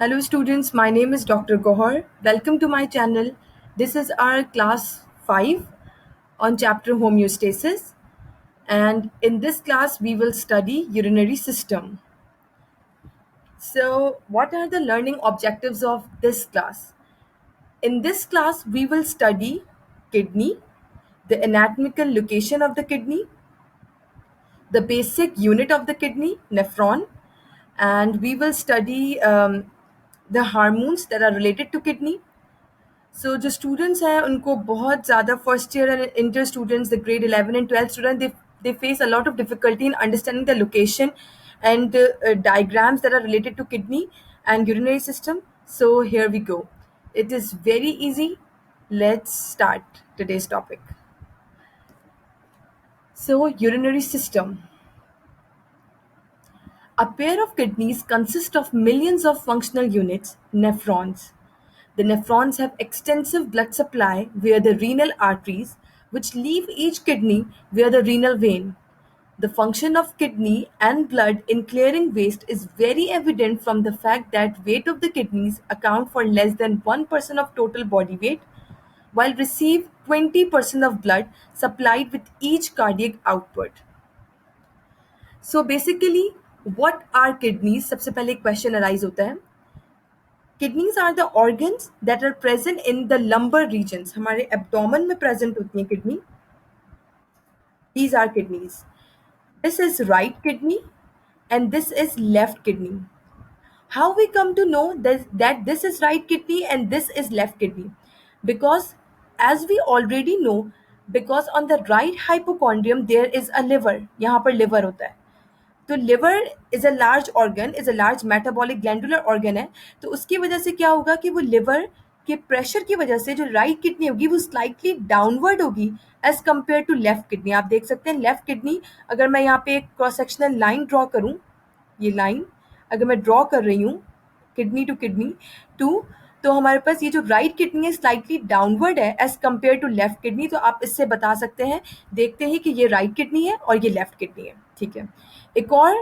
Hello students, my name is Dr. Gohar. Welcome to my channel. This is our class 5 on chapter homeostasis, and in this class we will study urinary system. So, what are the learning objectives of this class? In this class we will study kidney, the anatomical location of the kidney, the basic unit of the kidney, nephron, and we will study the hormones that are related to kidney. So जो students हैं उनको बहुत ज़्यादा first year and inter students, the grade 11 and 12 students, they face a lot of difficulty in understanding the location and diagrams that are related to kidney and urinary system. So here we go. It is very easy. Let's start today's topic. So urinary system. A pair of kidneys consists of millions of functional units, nephrons. The nephrons have extensive blood supply via the renal arteries, which leave each kidney via the renal vein. The function of kidney and blood in clearing waste is very evident from the fact that weight of the kidneys account for less than 1% of total body weight, while receive 20% of blood supplied with each cardiac output. So basically, what are kidneys? सबसे पहले question arise होता है. Kidneys are the organs that are present in the lumbar regions. हमारे abdomen में present होती हैं kidney. These are kidneys. This is right kidney and this is left kidney. How we come to know that this is right kidney and this is left kidney? Because as we already know, because on the right hypochondrium there is a liver. यहाँ पर liver होता है. तो liver is a large organ, is a large metabolic glandular organ है. तो उसकी वजह से क्या होगा कि वो लिवर के प्रेशर की वजह से जो राइट किडनी होगी वो स्लाइटली डाउनवर्ड होगी as compare to left kidney. आप देख सकते हैं लेफ्ट किडनी, अगर मैं यहाँ पे एक क्रॉस सेक्शनल लाइन ड्रॉ करूँ, ये लाइन अगर मैं ड्रॉ कर रही हूँ किडनी टू, तो हमारे पास ये जो राइट किडनी है स्लाइटली डाउनवर्ड है as compare to left kidney. तो आप इससे बता सकते हैं, देखते हैं कि ये राइट किडनी है और ये लेफ्ट किडनी है. ठीक है. एक और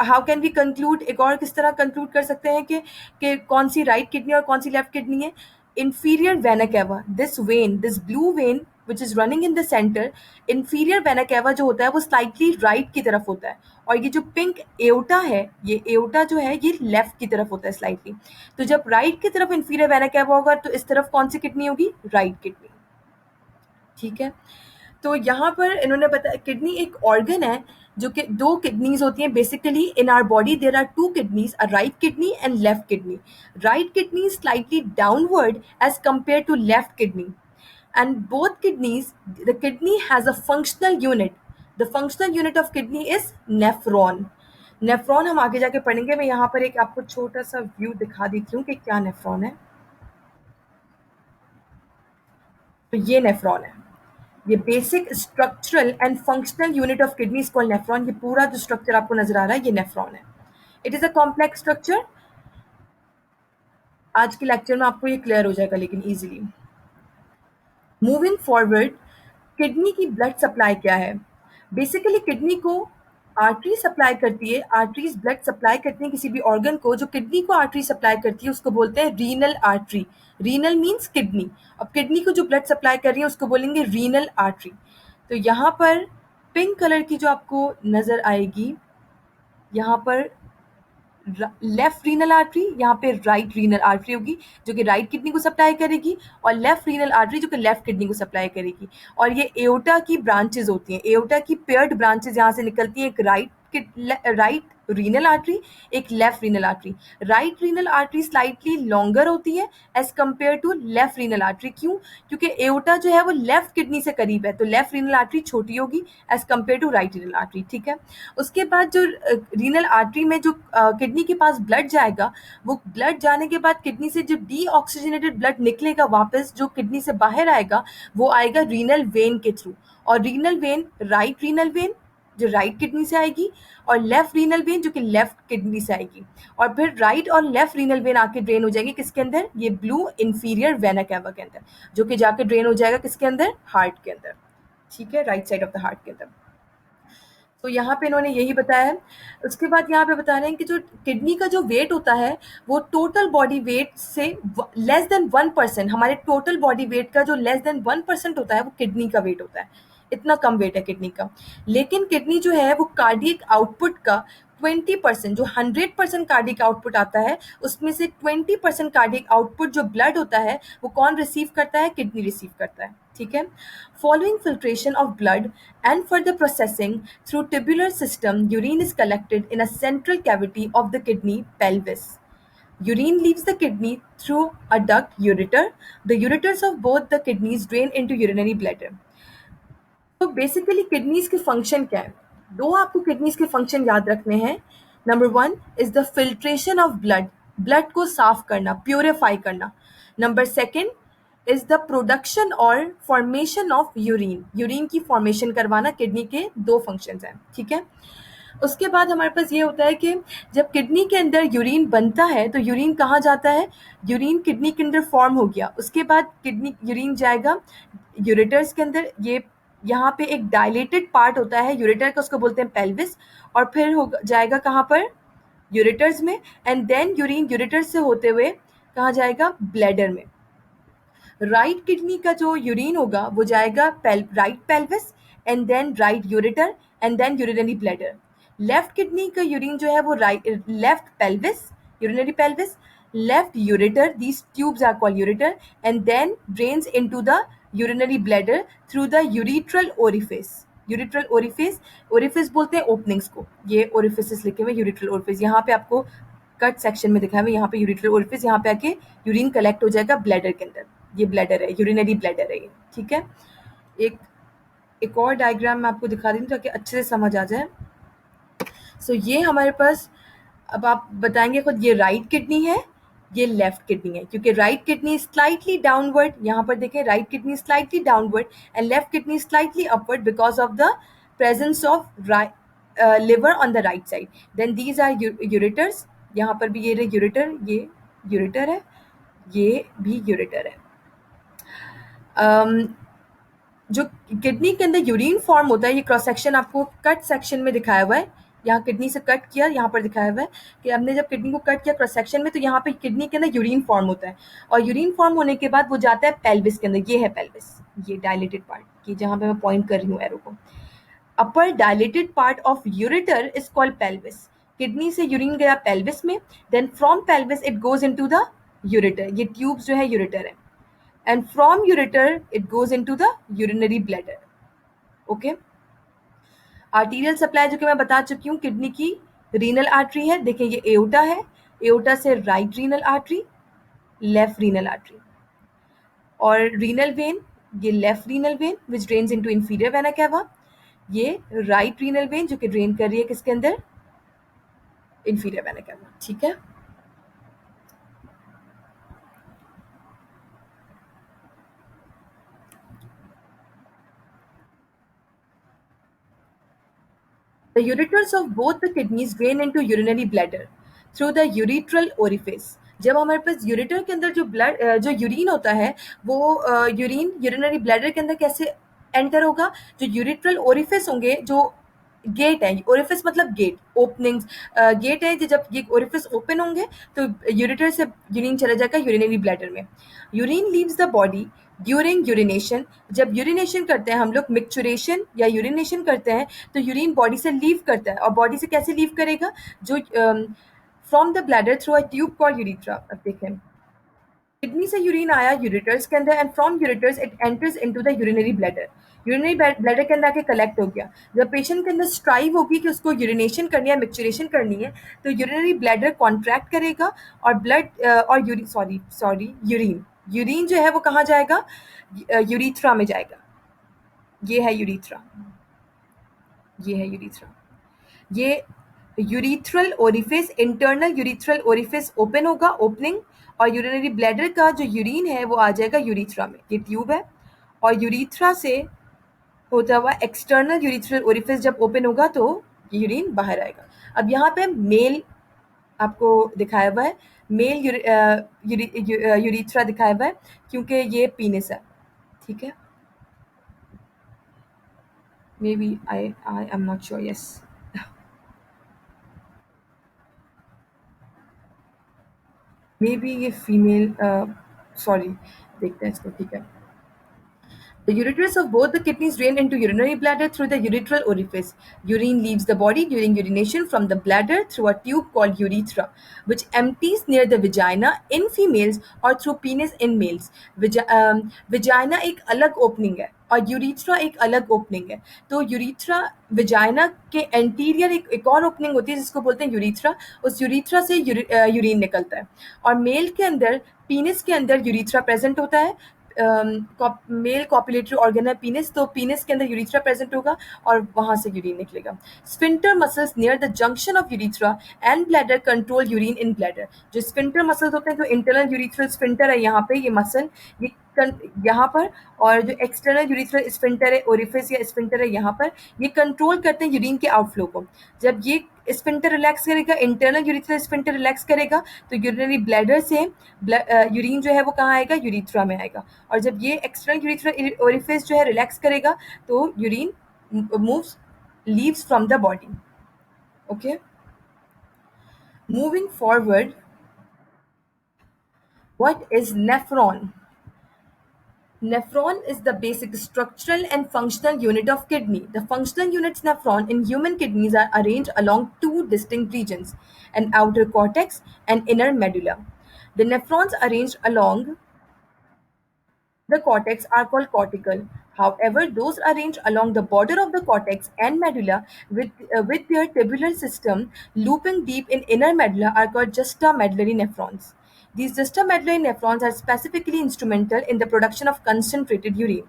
हाउ कैन वी कंक्लूड, एक और किस तरह कंक्लूड कर सकते हैं कि कौन सी राइट किडनी और कौन सी लेफ्ट किडनी है. Inferior vena cava, this blue when which is running in the centre, inferior vena cava जो होता है वो स्लाइटली राइट की तरफ होता है, और ये जो पिंक एओटा है, ये एओटा जो है ये लेफ्ट की तरफ होता है स्लाइटली. तो जब राइट की तरफ इंफीरियर वेना कैवा होगा तो इस तरफ कौन सी किडनी होगी, राइट किडनी. ठीक है. तो यहाँ पर इन्होंने बताया किडनी एक ऑर्गन है जो कि दो किडनीज होती हैं. Basically in our body there are two kidneys, a right kidney and left kidney. Right kidney slightly downward as compare to left kidney, and both kidneys, the kidney has a functional unit. The functional unit of kidney is nephron. Nephron हम आगे जाके पढ़ेंगे. मैं यहाँ पर एक आपको छोटा सा व्यू दिखा देती हूँ कि क्या नेफ्रॉन है. तो ये नेफ्रॉन है. ये basic structural and functional unit of kidney is called nephron. ये पूरा जो स्ट्रक्चर आपको नजर आ रहा है ये नेफ्रॉन है. It is a complex structure. आज के लेक्चर में आपको ये क्लियर हो जाएगा लेकिन इजीली. मूविंग फॉरवर्ड, किडनी की ब्लड सप्लाई क्या है. बेसिकली किडनी को आर्टरी सप्लाई करती है. आर्टरीज ब्लड सप्लाई करती है किसी भी ऑर्गन को. जो किडनी को आर्टरी सप्लाई करती है उसको बोलते हैं renal artery. Renal means kidney. अब किडनी को जो ब्लड सप्लाई कर रही है उसको बोलेंगे रीनल आर्टरी. तो यहाँ पर पिंक कलर की जो आपको नजर आएगी, यहाँ पर लेफ्ट रीनल आर्टरी, यहाँ पे राइट रीनल आर्टरी होगी जो कि राइट किडनी को सप्लाई करेगी, और लेफ्ट रीनल आर्टरी जो कि लेफ्ट किडनी को सप्लाई करेगी. और ये एओटा की ब्रांचेस होती हैं. एओटा की पेयर्ड ब्रांचेस यहाँ से निकलती हैं, एक राइट रीनल आर्टरी, एक left renal artery. Right renal artery slightly longer होती है as compare to left renal artery. क्यों? क्योंकि एओटा जो है वो लेफ्ट किडनी से करीब है, तो लेफ्ट रीनल आर्टरी छोटी होगी as compare to right renal artery. ठीक है. उसके बाद जो रीनल आर्टरी में जो किडनी के पास ब्लड जाएगा, वो ब्लड जाने के बाद किडनी से जो डीऑक्सीजनेटेड ब्लड निकलेगा वापस, जो किडनी से बाहर आएगा, वो आएगा रीनल वेन के थ्रू. और renal when, right renal vein जो राइट किडनी से आएगी, और लेफ्ट रीनल वेन जो कि लेफ्ट किडनी से आएगी. और फिर राइट और लेफ्ट रीनल वेन आके ड्रेन हो जाएंगे किसके अंदर, ये ब्लू इंफीरियर वेना कैवा के अंदर, जो कि जाके ड्रेन हो जाएगा किसके अंदर, हार्ट के अंदर. ठीक है, right side of the heart के अंदर. तो यहाँ पे इन्होंने यही बताया है। उसके बाद यहाँ पे बता रहे हैं कि जो किडनी का जो वेट होता है वो टोटल बॉडी वेट से लेस देन 1%, हमारे टोटल बॉडी वेट का जो लेस देन 1% होता है वो किडनी का वेट होता है। इतना कम वेट है किडनी का। लेकिन किडनी जो है वो कार्डियक आउटपुट का 20%, जो 100% कार्डियक आउटपुट आता है उसमें से 20% कार्डियक आउटपुट जो ब्लड होता है वो कौन रिसीव करता है? किडनी रिसीव करता है। ठीक है। Following filtration of blood and further processing through tubular system, urine is collected in a central cavity of the kidney pelvis. Urine leaves the kidney through a duct ureter. The ureters of both the kidneys drain into urinary bladder. तो basically kidneys के function क्या है? दो आपको kidneys के function याद रखने हैं। Number one is the filtration of blood, blood को साफ करना, प्योरीफाई करना। Number second is the production और फॉर्मेशन ऑफ यूरिन, यूरिन की फॉर्मेशन करवाना। किडनी के दो फंक्शंस हैं। ठीक है। उसके बाद हमारे पास ये होता है कि जब किडनी के अंदर यूरिन बनता है तो यूरिन कहाँ जाता है? यूरिन किडनी के अंदर फॉर्म हो गया, उसके बाद किडनी यूरिन जाएगा यूरेटर्स के अंदर। ये यहाँ पे एक डायलेटेड पार्ट होता है यूरेटर का, उसको बोलते हैं पेल्विस, और फिर हो जाएगा कहाँ पर? यूरेटर्स में। एंड देन यूरिन यूरेटर से होते हुए कहाँ जाएगा? ब्लैडर में। राइट किडनी का जो यूरिन होगा वो जाएगा right pelvis and then right ureter and then urinary bladder. Left kidney का यूरिन जो है वो right left pelvis, urinary pelvis, left ureter, these tubes are called ureter, and then drains into the urinary bladder through the urethral orifice. Urethral orifice, orifice बोलते हैं openings को, ये orifice लिखे हुए यूरिट्रल ओरिफिस। यहाँ पे आपको कट सेक्शन में दिखाया हुआ, यहाँ पे यूरिट्रल ओरिफिस, यहाँ पे आके यूरिन कलेक्ट हो जाएगा ब्लैडर के अंदर। ये ब्लैडर है, यूरिनरी ब्लैडर है ये। ठीक है। एक एक और डायग्राम मैं आपको दिखा दूँ ताकि अच्छे से समझ आ जाए। सो ये हमारे पास, अब आप बताएंगे खुद, ये राइट किडनी है, ये लेफ्ट किडनी है, क्योंकि राइट किडनी स्लाइटली डाउनवर्ड, यहाँ पर देखें right kidney slightly downward and left kidney slightly upward because of the presence of liver on the right side. Then these are ureters, यहाँ पर भी ये यूरेटर, ये यूरेटर है, ये भी यूरेटर है। जो किडनी के अंदर यूरिन फॉर्म होता है, ये क्रॉस सेक्शन आपको कट सेक्शन में दिखाया हुआ है। यहाँ किडनी से कट किया, यहाँ पर दिखाया हुआ है कि हमने जब किडनी को कट किया क्रॉस सेक्शन में, तो यहाँ पे किडनी के अंदर यूरिन फॉर्म होता है, और यूरिन फॉर्म होने के बाद वो जाता है पेल्विस के अंदर। ये है पेल्विस, ये डायलेटेड पार्ट की जहाँ पे मैं पॉइंट कर रही हूँ एरो को। Upper dilated part of ureter is called pelvis. Kidney से यूरिन गया पेल्विस में, then from pelvis it goes into the ureter. ये ट्यूब्स जो है यूरेटर है, and from ureter it goes into the urinary bladder. Okay. Arterial supply जो कि मैं बता चुकी हूँ, किडनी की रीनल आर्टरी है, देखिए ये एओटा है, एओटा से right renal artery, left renal artery, और रीनल वेन, ये left renal vein which drains into inferior vena cava, ये राइट रीनल वेन जो कि ड्रेन कर रही है किसके अंदर? Inferior vena cava. ठीक है। The ureters of both the kidneys drain into urinary bladder through the urethral orifice. जब हमारे पास यूरेटर के अंदर जो ब्लड जो यूरिन होता है वो यूरिन यूरिनरी ब्लैडर के अंदर कैसे एंटर होगा? जो यूरेट्रल ओरिफिस होंगे, जो गेट है, ओरिफिस मतलब गेट, ओपनिंग्स, गेट है, जब ये ओरिफिस ओपन होंगे तो यूरेटर से यूरिन चला जाएगा यूरिनरी ब्लैडर में। Urine leaves the body during urination. जब यूरिनेशन करते हैं हम लोग, मिक्चुरेशन या यूरिनेशन करते हैं, तो यूरिन बॉडी से लीव करता है, और बॉडी से कैसे लीव करेगा? जो from the bladder through a tube called urethra. अब देखें, किडनी से यूरिन आया यूरेटर्स के अंदर, and from ureters it enters into the urinary bladder. Urinary bladder के अंदर आके कलेक्ट हो गया। जब पेशेंट के अंदर स्ट्राइव होगी कि उसको यूरिनेशन करनी है, मिक्चुरेशन करनी है, तो यूरिनरी ब्लैडर कॉन्ट्रैक्ट करेगा और ब्लड और यूरिन यूरिन जो है वो कहाँ जाएगा? यूरिथ्रा में जाएगा। ये है यूरिथ्रा, ये है यूरिथ्रा। ये urethral orifice, internal urethral orifice open होगा, ओपनिंग, और यूरिनरी ब्लैडर का जो यूरिन है वो आ जाएगा यूरिथ्रा में। ये ट्यूब है, और यूरिथ्रा से होता हुआ एक्सटर्नल यूरिथ्रल ओरिफिस जब ओपन होगा तो यूरिन बाहर आएगा। अब यहाँ पे मेल आपको दिखाया हुआ है, मेल यूरिथ्रा दिखाया हुआ है क्योंकि ये पीनिस है। ठीक है। maybe I am not sure. Yes, maybe ये फीमेल सॉरी देखते हैं इसको ठीक है. The ureters of both the kidneys drain into urinary bladder through the urethral orifice. Urine leaves the body during urination from the bladder through a tube called urethra, which empties near the vagina in females or through penis in males. Vagina एक अलग opening है और urethra एक अलग opening है. तो urethra vagina के anterior एक और ओपनिंग होती है जिसको बोलते हैं यूरिथ्रा. उस यूरिथ्रा से यूरिन निकलता है. और मेल के अंदर पीनिस के अंदर यूरिथ्रा प्रेजेंट होता है. मेल कॉपुलेटरी ऑर्गन है पीनिस, तो पीनिस के अंदर यूरिथ्रा प्रेजेंट होगा और वहां से यूरिन निकलेगा. Sphincter muscles near the junction of urethra and bladder control urine in bladder. जो स्फिंक्टर मसल्स होते हैं, जो इंटरनल यूरिथ्रल स्फिंक्टर है यहाँ पे ये मसल, ये यहाँ पर, और जो एक्सटर्नल यूरिथ्रल स्फिंक्टर है ओरिफिस या स्फिंक्टर है यहाँ पर, ये कंट्रोल करते हैं यूरिन के आउटफ्लो को. जब ये स्फिंक्टर रिलैक्स करेगा, इंटरनल यूरिथ्रल स्फिंक्टर रिलैक्स करेगा, तो यूरिनरी ब्लैडर से यूरिन जो है वो कहाँ आएगा, यूरिथ्रा में आएगा. और जब ये एक्सटर्नल यूरिथ्रल ओरिफिस जो है रिलैक्स करेगा, तो urine moves leaves from the body. Okay, moving forward. What is nephron? Nephron is the basic structural and functional unit of kidney. The functional units nephron in human kidneys are arranged along two distinct regions, an outer cortex and inner medulla. The nephrons arranged along the cortex are called cortical. However, those arranged along the border of the cortex and medulla with their tubular system looping deep in inner medulla are called juxtamedullary nephrons. These juxtamedullary nephrons are specifically instrumental in the production of concentrated urine.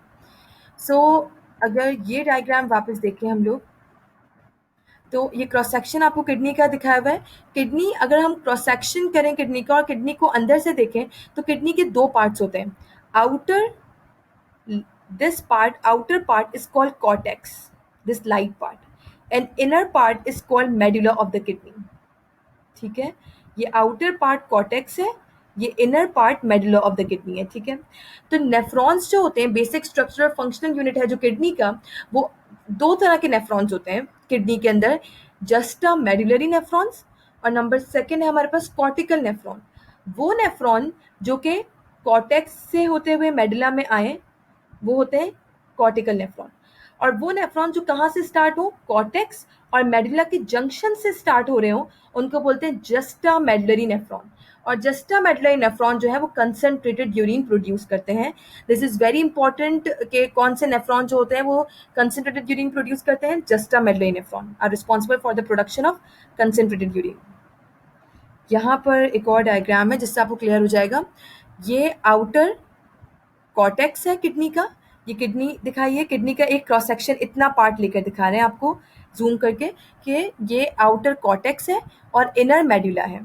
So, अगर ये diagram वापस देखें हम लोग, तो ये cross section आपको kidney का दिखाया हुआ है. किडनी अगर हम क्रॉस सेक्शन करें किडनी का और किडनी को अंदर से देखें, तो किडनी के दो पार्ट्स होते हैं. Outer This part, outer part, is called cortex, this light part, and inner part is called medulla of the kidney. ठीक है, ये आउटर पार्ट कॉर्टेक्स है, ये inner part medulla of the kidney है. ठीक है, तो नेफ्रॉन्स जो होते हैं बेसिक स्ट्रक्चरल फंक्शनल यूनिट है जो किडनी का, वो दो तरह के नेफ्रॉन्स होते हैं किडनी के अंदर. जस्टा मेडुलरी नेफ्रॉन्स, और नंबर सेकेंड है हमारे पास कॉर्टिकल नेफ्रॉन. वो नेफ्रॉन जो कि कॉर्टेक्स से होते हुए मेडुला में आए, वो होते हैं कॉर्टिकल नेफ्रॉन. और वो नेफ्रॉन जो कहाँ से स्टार्ट हो, कॉर्टेक्स और मेडुला के जंक्शन से स्टार्ट हो रहे हो, उनको बोलते हैं जस्टा मेडुलरी नेफ्रॉन. और जस्टा मेडुलरी नेफ्रॉन जो है वो कंसंट्रेटेड यूरिन प्रोड्यूस करते हैं. दिस इज वेरी इंपॉर्टेंट कि कौन से नेफ्रॉन जो होते हैं वो कंसंट्रेटेड यूरिन प्रोड्यूस करते हैं. Juxtamedullary nephron are responsible for the production of concentrated urine. यहाँ पर एक और डायग्राम है जिससे आपको क्लियर हो जाएगा. ये आउटर कॉर्टेक्स है किडनी का, ये किडनी दिखाई है, किडनी का एक क्रॉस सेक्शन इतना पार्ट लेकर दिखा रहे हैं आपको जूम करके कि ये आउटर कॉर्टेक्स है और इनर मेडुला है.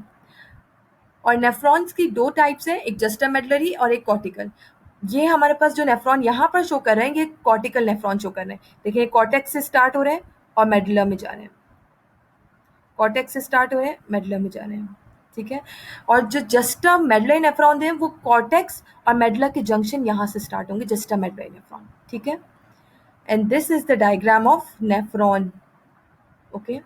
और नेफ्रॉन्स की दो टाइप्स हैं, एक जस्टा मेडुलरी और एक कॉर्टिकल. ये हमारे पास जो नेफ्रॉन यहाँ पर शो कर रहे हैं ये कॉर्टिकल नेफ्रॉन शो कर रहे हैं. देखिए कॉर्टेक्स से स्टार्ट हो रहे हैं और मेडुला में जा रहे हैं, कॉर्टेक्स से स्टार्ट हो रहे हैं मेडुला में जा रहे हैं. ठीक है, और जो जस्टा मेडुलरी नेफ्रॉन है वो कॉर्टेक्स और मेडुला के जंक्शन यहाँ से स्टार्ट होंगे, जस्टा मेडुलरी नेफ्रॉन. ठीक है, and this is the diagram of nephron. Okay,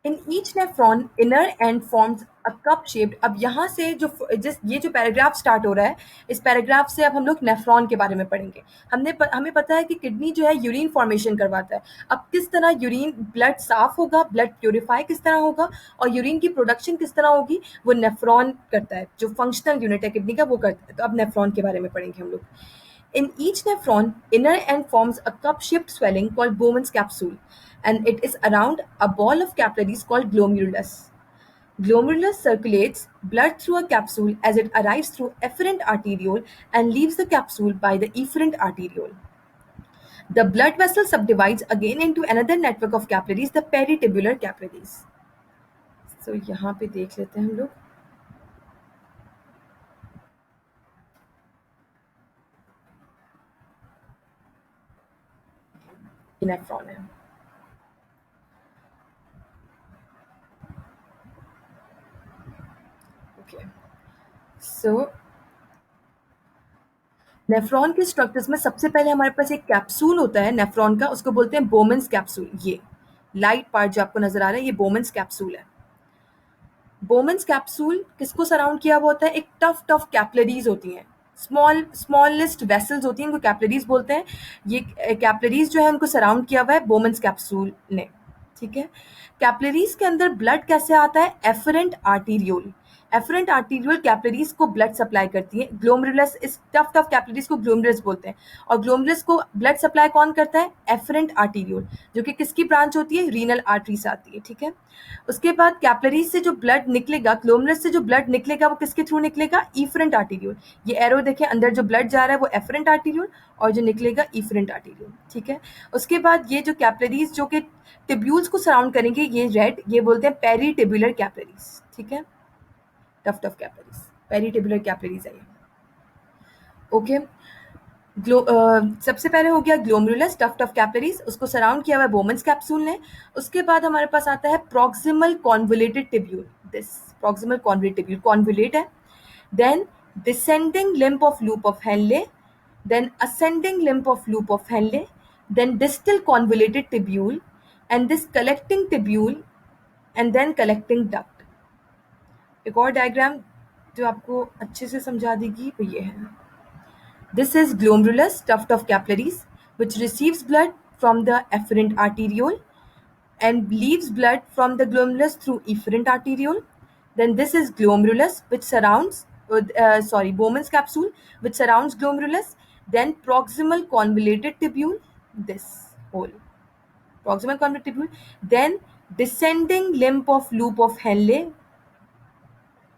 in each nephron inner and forms a cup shaped. अब यहाँ से जो ये जो पैराग्राफ स्टार्ट हो रहा है, इस पैराग्राफ से अब हम लोग नेफ्रॉन के बारे में पढ़ेंगे. हमें पता है कि किडनी जो है यूरिन फॉर्मेशन करवाता है. अब किस तरह यूरिन ब्लड साफ होगा, ब्लड प्योरीफाई किस तरह होगा और यूरिन की प्रोडक्शन किस तरह होगी, वो नेफ्रॉन करता है. जो फंक्शनल यूनिट है किडनी का वो करता है. तो अब नेफ्रॉन के बारे में पढ़ेंगे हम लोग. In each nephron, inner end forms a cup-shaped swelling called Bowman's capsule, and it is around a ball of capillaries called glomerulus. Glomerulus circulates blood through a capsule as it arrives through efferent arteriole and leaves the capsule by the efferent arteriole. The blood vessel subdivides again into another network of capillaries, the peritubular capillaries. So यहाँ पे देख लेते हैं हम लोग. Nephron है. Okay. सो nephron के structures में सबसे पहले हमारे पास एक कैप्सूल होता है नेफ्रॉन का, उसको बोलते हैं बोमेंस कैप्सूल। ये लाइट पार्ट जो आपको नजर आ रहा है ये बोमेंस कैप्सूल है। बोमेंस कैप्सूल किसको सराउंड किया हुआ होता है? एक टफ टफ कैपिलरीज होती हैं, स्मॉलेस्ट वेसल्स होती हैं, इनको कैपिलरीज बोलते हैं। ये कैपिलरीज जो है उनको सराउंड किया हुआ है बोमेंस कैप्सूल ने। ठीक है। कैपिलरीज के अंदर ब्लड कैसे आता है? Afferent arteriole. Efferent arteriole capillaries को ब्लड सप्लाई करती है। ग्लोमेरुलस, इस टफ टफ कैपिलरीज को ग्लोमेरुलस बोलते हैं। और ग्लोमेरुलस को ब्लड सप्लाई कौन करता है? एफरेंट आर्टीरियोल, जो कि किसकी ब्रांच होती है? रीनल आर्टरी से आती है। ठीक है। उसके बाद कैपिलरीज से जो ब्लड निकलेगा, ग्लोमेरुलस से जो ब्लड निकलेगा वो किसके थ्रू निकलेगा? Efferent arteriole. ये एरो देखिए, अंदर जो ब्लड जा रहा है वो एफरेंट आर्टीरियोल और जो निकलेगा इफरेंट आर्टीरियोल। ठीक है। उसके बाद ये जो कैपिलरीज जो कि टिब्यूल्स को सराउंड करेंगे, ये रेड, ये बोलते हैं पेरीटिब्युलर कैपिलरीज। ठीक है। टफ टफ कैपिलरीज, पेरीटिब्युलर कैपिलरीज है ये। ओके। सबसे पहले हो गया ग्लोमेरुलस, टफ टफ कैपिलरीज, उसको सराउंड किया हुआ है बोमेंस कैप्सूल ने। उसके बाद हमारे पास आता है proximal convoluted tubule. This proximal convoluted tubule convolute है। Then descending limb of loop of Henle, then ascending limb of loop of Henle, then distal convoluted tubule, and this collecting tubule, and then collecting duct. एक और diagram जो आपको अच्छे से समझा देगी वो ये है। This is glomerulus, tuft of capillaries, which receives blood from the efferent arteriole and leaves blood from the glomerulus through efferent arteriole. Then this is glomerulus, which surrounds, Bowman's capsule, which surrounds glomerulus. Then proximal convoluted tubule, this whole proximal convoluted tubule. Then descending limb of loop of Henle.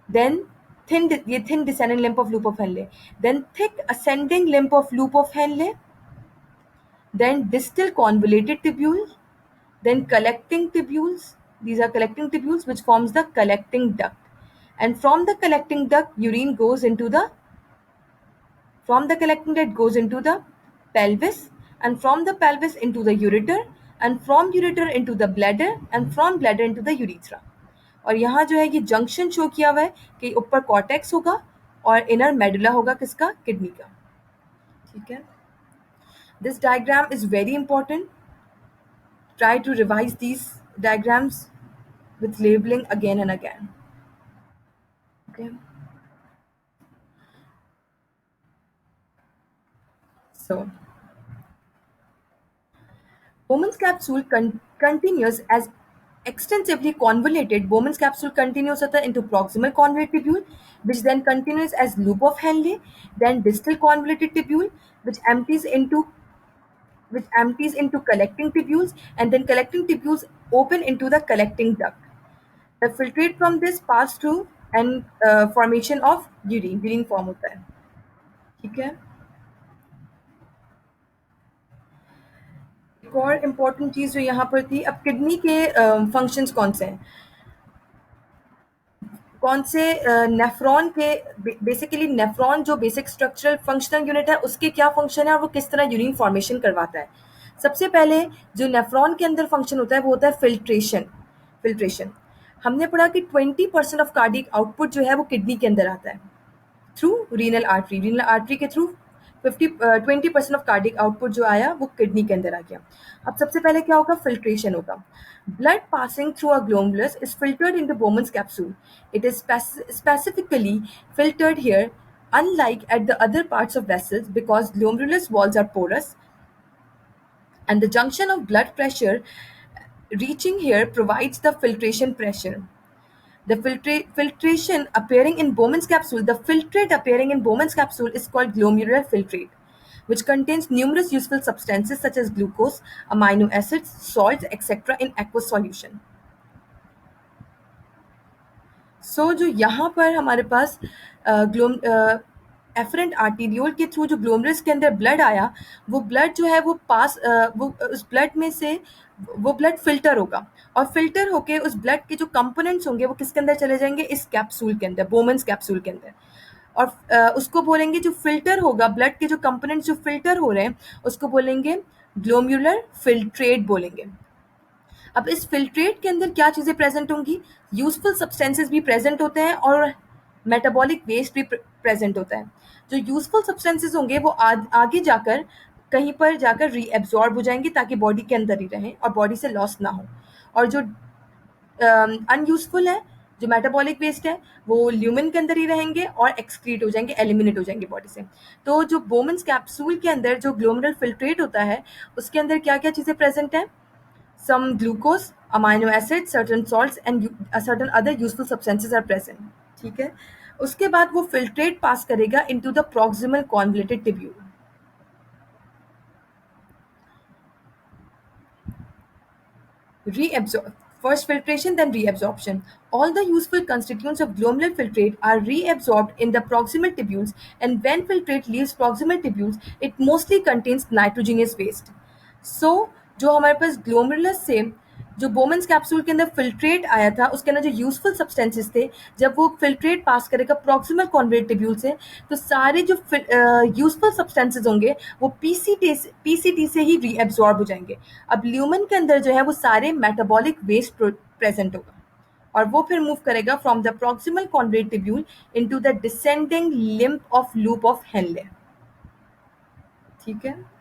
Then thin descending limb of loop of Henle. Then thick ascending limb of loop of Henle. Then distal convoluted tubule. Then collecting tubules. These are collecting tubules which forms the collecting duct. And from the collecting duct, urine goes into the, from the collecting duct goes into the pelvis, and from the pelvis into the ureter, and from ureter into the bladder, and from bladder into the urethra. और यहाँ जो है ये junction show किया हुआ है कि ऊपर कॉर्टेक्स होगा और इनर मेडुला होगा किसका? किडनी का। ठीक है। This diagram is very important. Try to revise these diagrams with labeling again and again. Okay. So, Bowman's capsule continues as extensively convoluted. Bowman's capsule continues into proximal convoluted tubule, which then continues as loop of Henle, then distal convoluted tubule, which empties into collecting tubules, and then collecting tubules open into the collecting duct. The filtrate from this pass through and formation of urine form होता है. ठीक है. एक और important चीज जो यहाँ पर थी, अब किडनी के फंक्शंस कौन से हैं? कौन से नेफ्रॉन के, बेसिकली नेफ्रॉन जो बेसिक स्ट्रक्चरल फंक्शनल यूनिट है उसके क्या फंक्शन है और वो किस तरह यूरिन फॉर्मेशन करवाता है? सबसे पहले जो नेफ्रॉन के अंदर फंक्शन होता है वो होता है फिल्ट्रेशन. हमने पढ़ा कि 20% ऑफ कार्डियक आउटपुट जो है वो किडनी के अंदर आता है थ्रू रीनल आर्टरी के थ्रू 20% ऑफ कार्डियक आउटपुट जो आया वो किडनी के अंदर आ गया. अब सबसे पहले क्या होगा? फिल्ट्रेशन होगा. Blood passing through a glomerulus is filtered into Bowman's capsule. It is specifically filtered here, unlike at the other parts of vessels, because glomerulus walls are porous, and the junction of blood pressure reaching here provides the filtration pressure. The filtration appearing in Bowman's capsule, the filtrate appearing in Bowman's capsule is called glomerular filtrate, which contains numerous useful substances such as glucose, amino acids, salts, etc. in aqueous solution. So जो यहाँ पर हमारे पास efferent arteriole के through जो glomerulus के अंदर blood आया, वो ब्लड जो है वो वो उस ब्लड में से वो ब्लड फिल्टर होगा और फिल्टर होके उस ब्लड के जो कंपोनेंट्स होंगे वो किसके अंदर चले जाएंगे? इस कैप्सूल के अंदर, बोमेंस कैप्सूल के अंदर. और उसको बोलेंगे जो फिल्टर होगा, ब्लड के जो कंपोनेंट्स जो फिल्टर हो रहे हैं उसको बोलेंगे ग्लोम्युलर फिल्ट्रेट बोलेंगे. अब इस फिल्ट्रेट के अंदर क्या चीज़ें प्रेजेंट होंगी? यूजफुल सब्सटेंसेस भी प्रेजेंट होते हैं और मेटाबॉलिक वेस्ट भी प्रेजेंट होता है। जो यूजफुल सब्सटेंसेस होंगे वो आगे जाकर कहीं पर जाकर रीएब्जॉर्ब हो जाएंगे ताकि बॉडी के अंदर ही रहें और बॉडी से लॉस ना हो। और जो अनयूजफुल है, जो मेटाबॉलिक वेस्ट है, वो ल्यूमेन के अंदर ही रहेंगे और एक्सक्रीट हो जाएंगे, एलिमिनेट हो जाएंगे बॉडी से। तो जो बोमन्स कैप्सूल के अंदर जो ग्लोमेरुलर फिल्ट्रेट होता है, उसके अंदर क्या क्या चीज़ें प्रेजेंट हैं? Some glucose, amino acid, certain salts and certain other useful substances are present. ठीक है। उसके बाद वो फिल्ट्रेट पास करेगा into the proximal convoluted tubule. Reabsorb. First filtration, then reabsorption. All the useful constituents of glomerular filtrate are reabsorbed in the proximal tubules, and when filtrate leaves proximal tubules, it mostly contains nitrogenous waste. So, जो हमारे पास glomerular से जो Bowman's capsule के अंदर filtrate आया था, उसके अंदर जो यूजफुल सब्सटेंसेस थे, जब वो फिल्ट्रेट पास करेगा प्रॉक्सिमल कॉन्वेट टिब्यूल से, तो सारे जो यूजफुल सब्सटेंसेस होंगे वो पीसीटी से ही रीएब्जॉर्ब हो जाएंगे। अब ल्यूमन के अंदर जो है वो सारे मेटाबॉलिक वेस्ट प्रेजेंट होगा और वो फिर मूव करेगा from the proximal convent tubule into the descending limb of loop of Henley. ठीक है।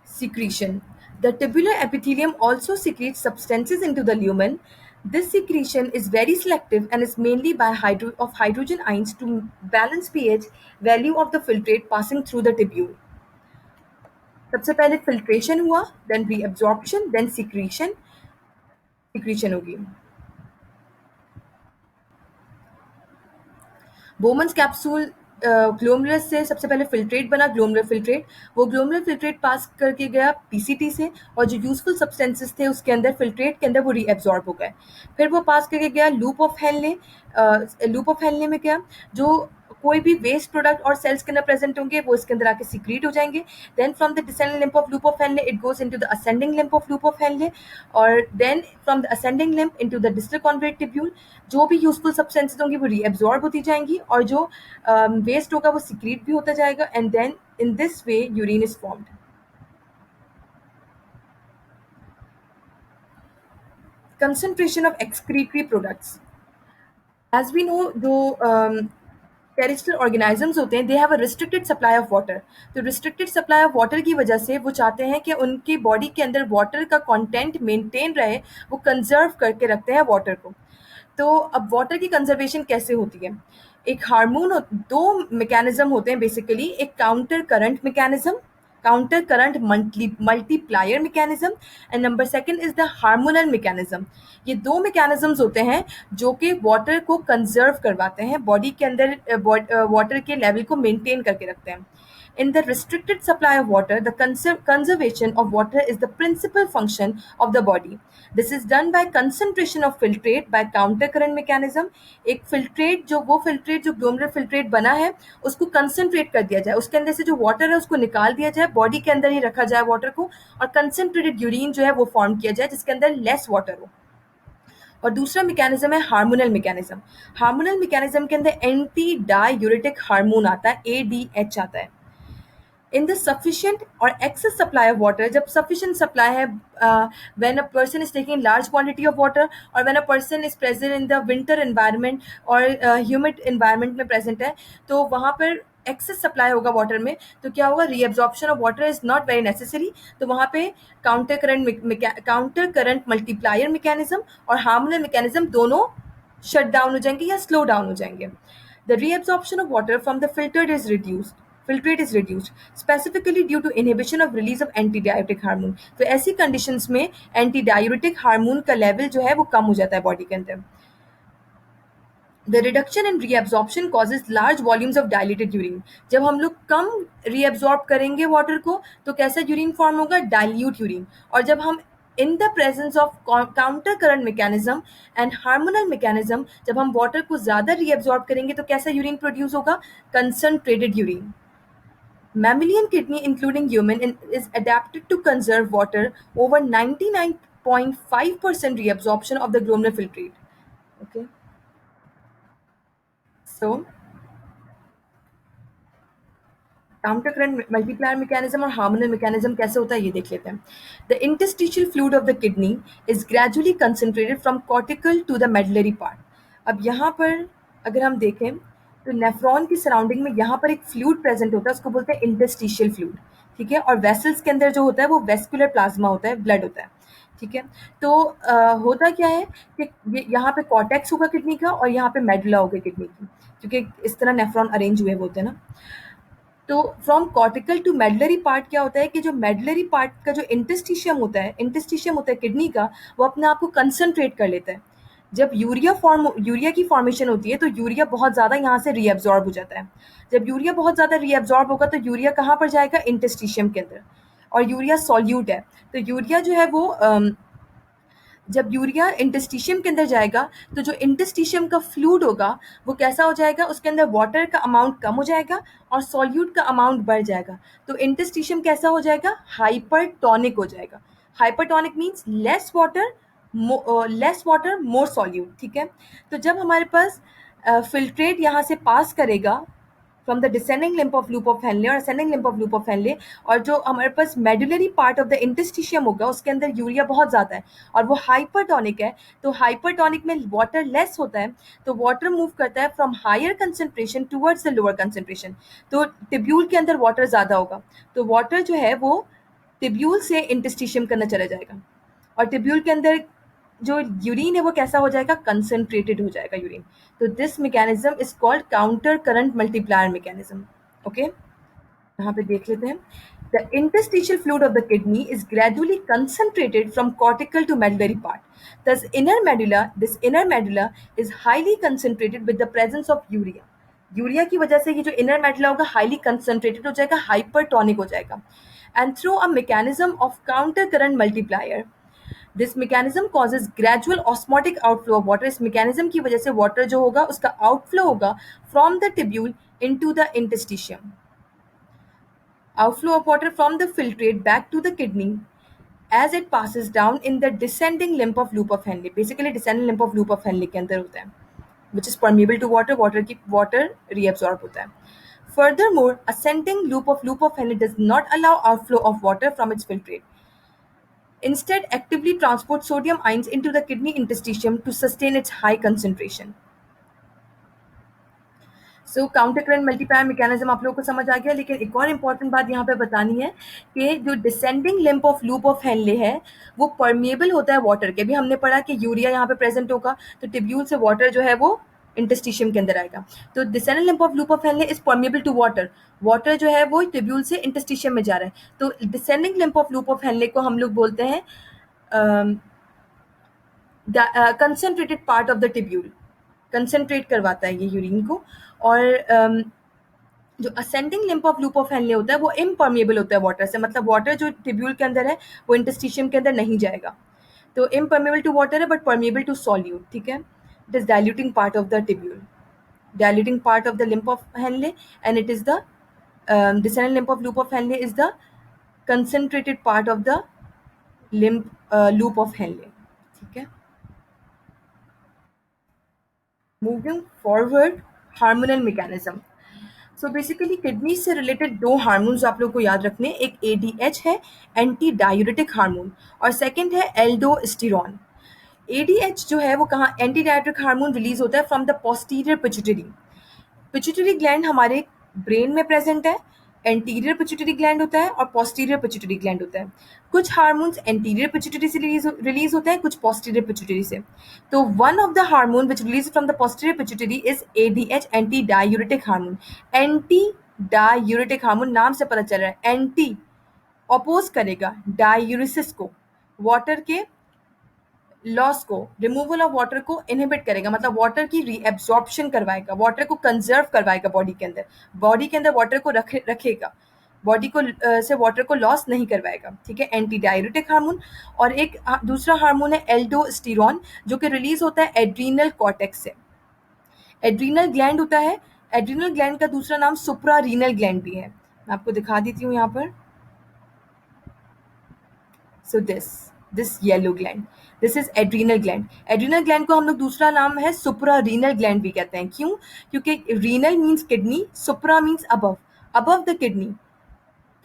Secretion. The tubular epithelium also secretes substances into the lumen. This secretion is very selective and is mainly by of hydrogen ions to balance pH value of the filtrate passing through the tubule. सबसे पहले filtration हुआ, then reabsorption, then secretion होगी। Bowman's capsule glomerular से सबसे पहले filtrate बना, glomerular filtrate. वो glomerular filtrate पास करके गया पीसीटी से और जो यूजफुल सब्सटेंसेस थे उसके अंदर फिल्ट्रेट के अंदर वो रीएब्जॉर्ब हो गए। फिर वो पास करके गया loop of Henley. Loop of Henley में क्या, जो कोई भी वेस्ट प्रोडक्ट और सेल्स के अंदर प्रेजेंट होंगे वो इसके अंदर आके सीक्रेट हो जाएंगे। Then from the descending limb of loop of Henle it goes into the ascending limb of loop of Henle, और then from the ascending limb into the distal convoluted tubule. जो भी यूजफुल सब्सटेंसेज होंगी वो reabsorb होती जाएंगी और जो waste होगा वो सीक्रेट भी होता जाएगा, and then in this way urine is formed. Concentration of excretory products. As we know, जो टेरेस्ट्रियल ऑर्गेनिजम्स होते हैं, they have a restricted supply of water. तो रिस्ट्रिक्टेड सप्लाई ऑफ वाटर की वजह से वो चाहते हैं कि उनकी बॉडी के अंदर वाटर का कंटेंट मेंटेन रहे, वो कंजर्व करके रखते हैं वाटर को। तो अब वाटर की कंजर्वेशन कैसे होती है? एक हार्मोन, दो मैकेनिज्म होते हैं बेसिकली, एक counter current mechanism, counter current multiplier mechanism, and number second is the hormonal mechanism. ये दो मैकेनिज्म्स होते हैं जो कि वाटर को कंजर्व करवाते हैं, बॉडी के अंदर वाटर के लेवल को मेंटेन करके रखते हैं। In the restricted supply of water, the conservation of water is the principal function of the body. This is done by concentration of filtrate by counter current mechanism. एक filtrate, जो वो filtrate जो glomerular filtrate बना है उसको concentrate कर दिया जाए, उसके अंदर से जो water है उसको निकाल दिया जाए, body के अंदर ही रखा जाए water को, और concentrated urine जो है वो form किया जाए जिसके अंदर less water हो। और दूसरा मैकेनिज्म है हार्मोनल मैकेनिज्म। हार्मोनल मैकेनिज्म के अंदर एंटी डायूरेटिक हार्मोन आता है, ADH आता है। इन द सफिशिएंट और एक्सेस सप्लाई ऑफ वाटर, जब सफिशिएंट सप्लाई है, when a person is taking large quantity of water, और when a person is present in the winter environment और humid environment में प्रेजेंट है, तो वहाँ पर एक्सेस सप्लाई होगा वाटर में, तो क्या होगा, reabsorption of water is not very necessary. तो वहाँ पे काउंटर करंट मल्टीप्लायर मैकेनिज्म और हार्मोनल मैकेनिज्म दोनों शट डाउन हो जाएंगे या स्लो डाउन हो जाएंगे। The reabsorption of water from the filtrate is reduced specifically due to inhibition of release of antidiuretic hormone। तो ऐसी कंडीशंस में एंटीडायूरेटिक हार्मोन का लेवल जो है वो कम हो जाता है बॉडी के अंदर। The reduction in reabsorption causes large volumes of diluted urine। जब हम लोग कम reabsorb करेंगे वाटर को तो कैसा यूरिन फॉर्म होगा, डाइल्यूट यूरिन। और जब हम in the presence of counter current mechanism and hormonal mechanism, जब हम वाटर को ज़्यादा रीएब्जॉर्ब करेंगे तो कैसा यूरिन प्रोड्यूस होगा, concentrated urine. Mammalian kidney, including human, is adapted to conserve water over 99.5% reabsorption of the glomerular filtrate. Okay, so counter current multiplier mechanism और hormonal mechanism कैसे होता है ये देख लेते हैं. The interstitial fluid of the kidney is gradually concentrated from cortical to the medullary part. अब यहाँ पर अगर हम देखें तो नेफ्रॉन की सराउंडिंग में यहाँ पर एक फ्लूइड प्रेजेंट होता है, उसको बोलते हैं इंटरस्टिशियल फ्लूइड. ठीक है. और वेसल्स के अंदर जो होता है वो वेस्कुलर प्लाज्मा होता है, ब्लड होता है. ठीक है. तो होता क्या है कि यहाँ पे कॉर्टेक्स होगा किडनी का और यहाँ पे मेडुला होगा किडनी की, क्योंकि इस तरह नेफ्रॉन अरेंज हुए होते हैं ना. तो from cortical to medullary part क्या होता है कि जो मेडुलरी पार्ट का जो इंटरस्टिशियम होता है किडनी का, वो अपने आप को कंसंट्रेट कर लेता है. जब यूरिया की फॉर्मेशन होती है तो यूरिया बहुत ज़्यादा यहाँ से रीअब्जॉर्ब हो जाता है. जब यूरिया बहुत ज़्यादा रीअब्जॉर्ब होगा तो यूरिया कहाँ पर जाएगा, इंटरस्टिशियम के अंदर. और यूरिया सॉल्यूट है, तो यूरिया जो है वो जब यूरिया इंटरस्टिशियम के अंदर जाएगा तो जो इंटरस्टिशियम का फ्लूइड होगा वो कैसा हो जाएगा, उसके अंदर वाटर का अमाउंट कम हो जाएगा और सॉल्यूट का अमाउंट बढ़ जाएगा. तो इंटरस्टिशियम कैसा हो जाएगा, हाइपरटोनिक हो जाएगा. Hypertonic means less water more solute. ठीक है. तो जब हमारे पास फिल्ट्रेट यहाँ से पास करेगा from the descending limb of loop of Henle और ascending limb of loop of Henle, और जो हमारे पास medullary part of the interstitium होगा उसके अंदर यूरिया बहुत ज़्यादा है और वो हाइपरटोनिक है. तो हाइपरटोनिक में वाटर लेस होता है, तो वाटर मूव करता है from higher concentration towards the lower concentration. तो टिब्यूल के अंदर वाटर ज़्यादा होगा, तो वाटर जो है वो टिब्यूल से इंटरस्टिशियम करना चला जाएगा. और टिब्यूल के अंदर जो यूरिन है वो कैसा हो जाएगा, कंसंट्रेटेड हो जाएगा यूरिन. तो this mechanism is called counter current multiplier mechanism. Okay. यहाँ पे देख लेते हैं. The interstitial fluid of the kidney is gradually concentrated from cortical to medullary part. Thus, this inner medulla is highly concentrated with the presence of urea. Urea की वजह से ये जो इनर मेडुला होगा हाईली कंसंट्रेटेड हो जाएगा, hypertonic हो जाएगा. And through a mechanism of counter current multiplier, this mechanism causes gradual osmotic outflow of water. इस मैकेनिज्म की वजह से वाटर जो होगा उसका आउटफ्लो होगा from the tubule into the interstitium. Outflow of water from the filtrate back to the kidney as it passes down in the descending limb of loop of Henle. Basically descending limb of loop of Henle के अंदर होता है, which is permeable to water. Water reabsorb होता है. Furthermore, ascending loop of Henle does not allow outflow of water from its filtrate. Instead, actively transport sodium ions into the kidney interstitium to sustain its high concentration. So counter current multiplier mechanism आप लोगों को समझ आ गया. लेकिन एक और important बात यहाँ पे बतानी है कि जो descending limb of loop of Henley है वो परमेबल होता है वाटर के. भी हमने पढ़ा कि यूरिया यहाँ पे प्रेजेंट होगा तो टिब्यूल से वाटर जो है वो इंटरस्टिशियम के अंदर आएगा. तो descending limb of loop of Henle is permeable to water. Water जो है वो टिब्यूल से इंटरस्टिशियम में जा रहा है. तो descending limb of loop of Henley को हम लोग बोलते हैं concentrated part of the tubule. Concentrate करवाता है ये यूरिन को. और जो ascending limb of loop of Henley होता है वो इम्परमेबल होता है वाटर से. मतलब वाटर जो टिब्यूल के अंदर है वो इंटरस्टिशियम के अंदर नहीं जाएगा. तो इम्परमेबल टू वाटर है बट परमेबल टू सॉल्यूट. ठीक है. It is diluting part of the tubule, diluting part of the lymph of Henle, and it is the descending limb of loop of Henle is the concentrated part of the loop of Henley. ठीक है. Moving forward, hormonal mechanism. So basically kidney से related दो hormones आप लोग को याद रखने. एक ADH है, एंटी डायूरेटिक हार्मोन, और सेकंड है एल्डोस्टेरॉन. ADH जो है वो कहाँ, एंटी डायूरेटिक हार्मोन रिलीज होता है from the posterior pituitary. Pituitary gland हमारे ब्रेन में प्रेजेंट है. एंटीरियर पिट्यूटरी ग्लैंड होता है और पोस्टीरियर पिट्यूटरी ग्लैंड होता है. कुछ हार्मोन्स एंटीरियर पिट्यूटरी से रिलीज होते हैं, कुछ पोस्टीरियर पिट्यूटरी से. तो one of the hormone which release from the posterior pituitary is ADH, anti diuretic hormone. Anti diuretic hormone नाम से पता चल रहा है. एंटी अपोज करेगा डायूरिसिस को, वाटर के लॉस को, रिमूवल ऑफ वाटर को इनहिबिट करेगा. मतलब वाटर की रीएब्जॉर्प्शन करवाएगा, वाटर को कंजर्व करवाएगा बॉडी के अंदर. बॉडी के अंदर वाटर को रखेगा, बॉडी को से वाटर को लॉस नहीं करवाएगा. ठीक है. Anti diuretic hormone. और एक दूसरा हार्मोन है एल्डोस्टेरॉन, जो कि रिलीज होता है एड्रीनल कॉर्टेक्स से. एड्रीनल ग्लैंड होता है. एड्रीनल ग्लैंड का दूसरा नाम सुप्रारीनल ग्लैंड भी है. मैं आपको दिखा देती हूँ यहाँ पर. So this yellow gland, this is adrenal gland. Adrenal gland को हम लोग दूसरा नाम है सुप्रारीनल ग्लैंड भी कहते हैं. क्यों? क्योंकि renal means kidney, supra means above. Above the kidney,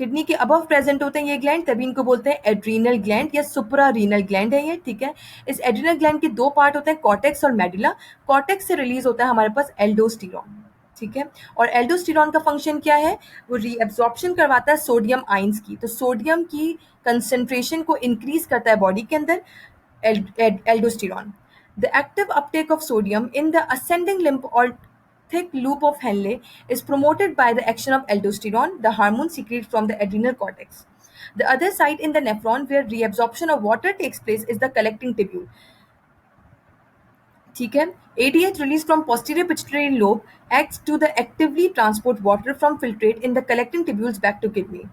kidney के अबव प्रेजेंट होते हैं ये ग्लैंड, तभी इनको बोलते हैं एड्रीनल ग्लैंड या सुप्रा रीनल ग्लैंड है ये, ठीक है। इस एड्रीनल ग्लैंड के दो पार्ट होते हैं, कॉर्टेक्स और मेडुला। कॉर्टेक्स से रिलीज होता है हमारे पास एल्डोस्टेरॉन, ठीक है। और एल्डोस्टेरॉन का फंक्शन क्या है, वो रीएब्जॉर्प्शन करवाता है सोडियम आइंस की, तो सोडियम की कंसेंट्रेशन को इंक्रीज करता है बॉडी के अंदर aldosterone. The active uptake of sodium in the ascending limb or thick loop of Henle is promoted by the action of aldosterone, the hormone secreted from the adrenal cortex. The other site in the nephron where reabsorption of water takes place is the collecting tubule. ठीक है, ADH released from posterior pituitary lobe acts to the actively transport water from filtrate in the collecting tubules back to kidney.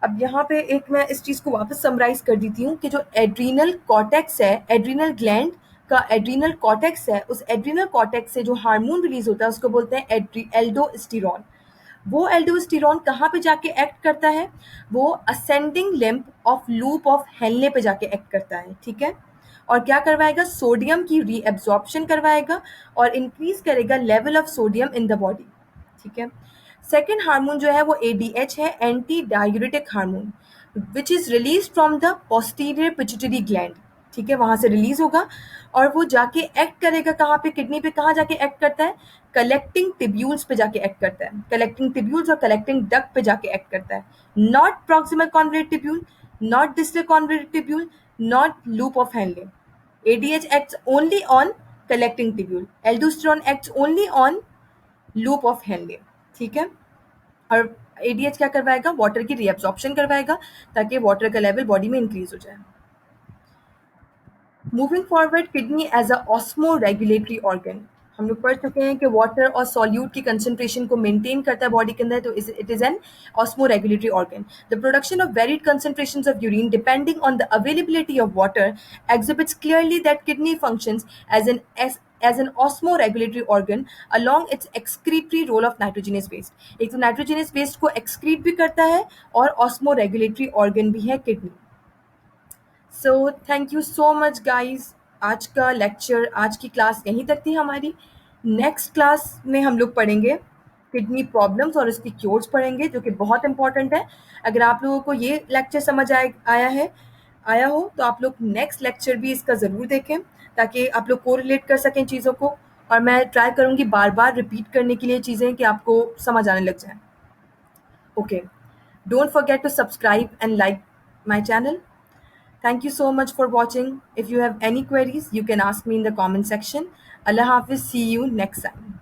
अब यहाँ पे एक मैं इस चीज़ को वापस समराइज कर देती हूँ कि जो एड्रीनल कॉर्टेक्स है, एड्रीनल ग्लैंड का एड्रीनल कॉर्टेक्स है, उस एड्रीनल कॉर्टेक्स से जो हार्मोन रिलीज होता है उसको बोलते हैं एल्डोस्टेरॉन। वो एल्डोस्टेरॉन कहाँ पे जाके एक्ट करता है, वो ascending limb of loop of Henley पे जाके एक्ट करता है, ठीक है। और क्या करवाएगा, सोडियम की रीएब्जॉर्प्शन करवाएगा और इंक्रीज करेगा level of sodium in the body, ठीक है। सेकेंड हार्मोन जो है वो ADH है, anti diuretic hormone, which is release from the posterior pituitary gland, ठीक है, वहां से रिलीज होगा और वो जाके एक्ट करेगा कहाँ पे, किडनी पे। कहाँ जाके एक्ट करता है, कलेक्टिंग टिब्यूल्स पे जाके एक्ट करता है, कलेक्टिंग टिब्यूल्स और कलेक्टिंग डक्ट पे जाके एक्ट करता है। Not proximal convolute tubule, not distal convolute tubule, not loop of Henle. ADH acts only on collecting tubule, aldosterone acts only on loop of Henle, ठीक है। और ADH क्या करवाएगा, वाटर की रीअब्जॉर्प्शन करवाएगा ताकि वाटर का लेवल बॉडी में इंक्रीज हो जाए। Moving forward, kidney as a osmoregulatory organ, हम लोग पढ़ चुके हैं कि वाटर और सॉल्यूट की कंसंट्रेशन को मेंटेन करता है बॉडी के अंदर, तो it is an osmo regulatory organ. The production of varied concentrations of urine depending on the availability of water exhibits clearly that kidney functions as an osmoregulatory organ along its excretory role of nitrogenous waste. एक तो nitrogenous waste को excrete भी करता है और osmoregulatory organ भी है kidney. So thank you so much guys, आज का लेक्चर, आज की क्लास यहीं तक थी हमारी। नेक्स्ट क्लास में हम लोग पढ़ेंगे किडनी प्रॉब्लम्स और उसकी क्योर्स पढ़ेंगे, जो कि बहुत इंपॉर्टेंट है। अगर आप लोगों को ये लेक्चर समझ आया हो तो आप लोग नेक्स्ट लेक्चर भी इसका ज़रूर देखें ताकि आप लोग को रिलेट कर सकें चीज़ों को, और मैं ट्राई करूँगी बार बार रिपीट करने के लिए चीज़ें कि आपको समझ आने लग जाए। Okay, don't forget to subscribe and like my channel. Thank you so much for watching. If you have any queries, you can ask me in the comment section. Allah Hafiz. See you next time.